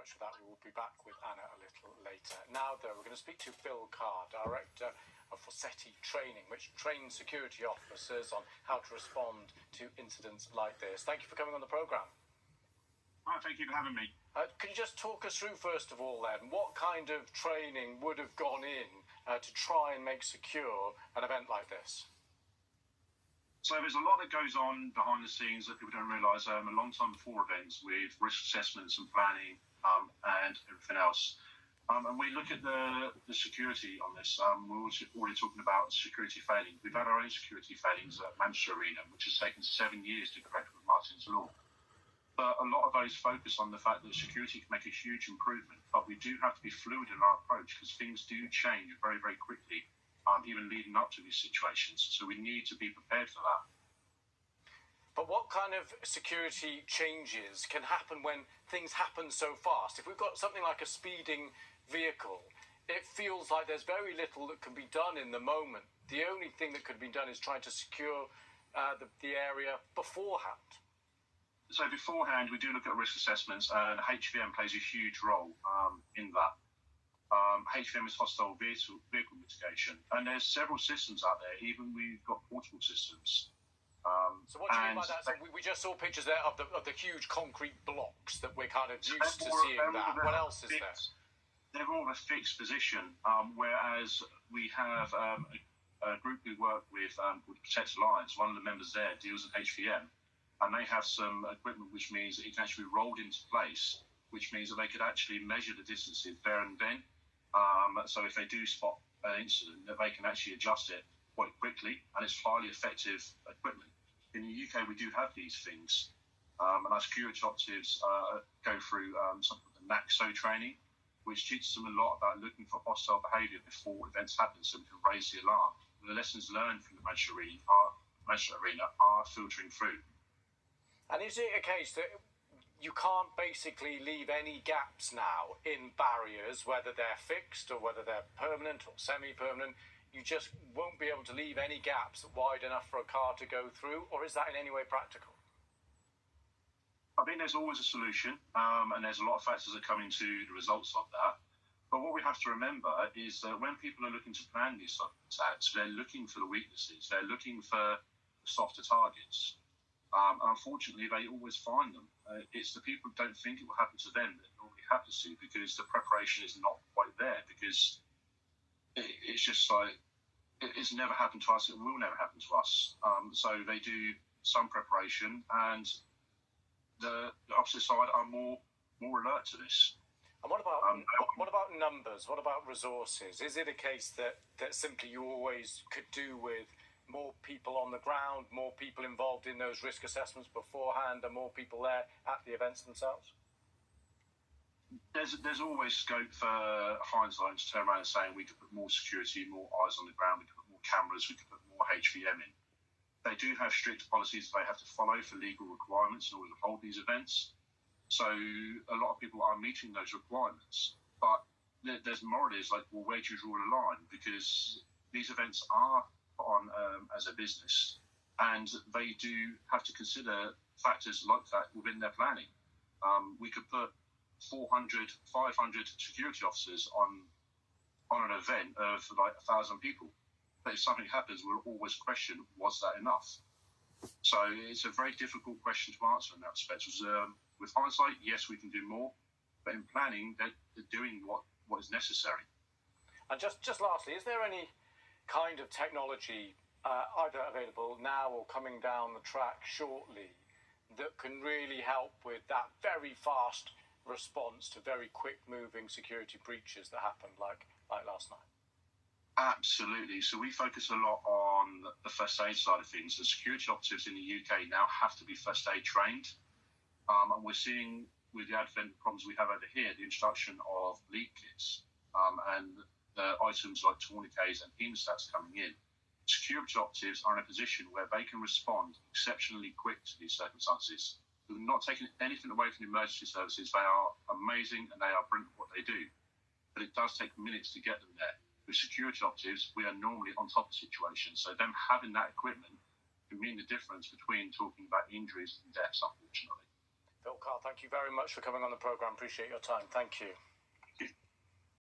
much for that. We will be back with Anna a little later. Now, though, we're going to speak to Bill Carr, Director of Forseti Training, which trains security officers on how to respond to incidents like this. Thank you for coming on the programme. Thank you for having me. Can you just talk us through, first of all, then, what kind of training would have gone in to try and make secure an event like this? So there's a lot that goes on behind the scenes that people don't realise a long time before events, with risk assessments and planning and everything else. And we look at the security on this. We're already talking about security failing. We've had our own security failings at Manchester Arena, which has taken 7 years to correct with Martin's Law. But a lot of those focus on the fact that security can make a huge improvement, but we do have to be fluid in our approach because things do change very, very quickly, even leading up to these situations. So we need to be prepared for that. But what kind of security changes can happen when things happen so fast? If we've got something like a speeding vehicle, it feels like there's very little that can be done in the moment. The only thing that could be done is trying to secure the area beforehand. So beforehand, we do look at risk assessments, and HVM plays a huge role in that. HVM is hostile vehicle mitigation, and there's several systems out there. Even we've got portable systems. So what do you mean by that? So we just saw pictures there of the huge concrete blocks that we're kind of used to seeing that. What else is there? They're all a fixed position, whereas we have a group we work with called Protect Alliance. One of the members there deals with HVM, and they have some equipment which means that it can actually be rolled into place, which means that they could actually measure the distances there and then. So if they do spot an incident, that they can actually adjust it quite quickly, and it's highly effective equipment. In the UK, we do have these things, and our security operatives go through something called the NACSO training, which teaches them a lot about looking for hostile behaviour before events happen, so we can raise the alarm. The lessons learned from the Manchester Arena are filtering through. And is it a case that you can't basically leave any gaps now in barriers, whether they're fixed or whether they're permanent or semi-permanent? You just won't be able to leave any gaps wide enough for a car to go through, or is that in any way practical? I think there's always a solution, and there's a lot of factors that come into the results of that. But what we have to remember is that when people are looking to plan these sort of attacks, they're looking for the weaknesses, they're looking for softer targets. And unfortunately, they always find them. It's the people who don't think it will happen to them that normally happens to, because the preparation is not quite there, because it's just like, it's never happened to us, it will never happen to us. So they do some preparation, and the opposite side are more alert to this. And what about numbers? What about resources? Is it a case that simply you always could do with more people on the ground, more people involved in those risk assessments beforehand, and more people there at the events themselves? There's always scope for hindsight to turn around and saying we could put more security, more eyes on the ground, we could put more cameras, we could put more HVM in. They do have strict policies they have to follow for legal requirements in order to hold these events. So a lot of people are meeting those requirements. But there's moralities like, well, where do you draw the line? Because these events are put on as a business, and they do have to consider factors like that within their planning. We could put 400, 500 security officers on an event of like 1,000 people. But if something happens, we'll always question, was that enough? So it's a very difficult question to answer in that respect. With hindsight, yes, we can do more, but in planning, they're doing what is necessary. And just lastly, is there any kind of technology either available now or coming down the track shortly that can really help with that very fast response to very quick-moving security breaches that happened like last night? Absolutely. So we focus a lot on the first aid side of things. The security operatives in the UK now have to be first aid trained. And we're seeing, with the advent of problems we have over here, the introduction of bleed kits and the items like tourniquets and hemostats coming in. Security operatives are in a position where they can respond exceptionally quick to these circumstances. We're not taking anything away from the emergency services. They are amazing and they are brilliant at what they do. But it does take minutes to get them there. With security operatives, we are normally on top of situations. So them having that equipment can mean the difference between talking about injuries and deaths, unfortunately. Phil Carr, thank you very much for coming on the programme. Appreciate your time. Thank you.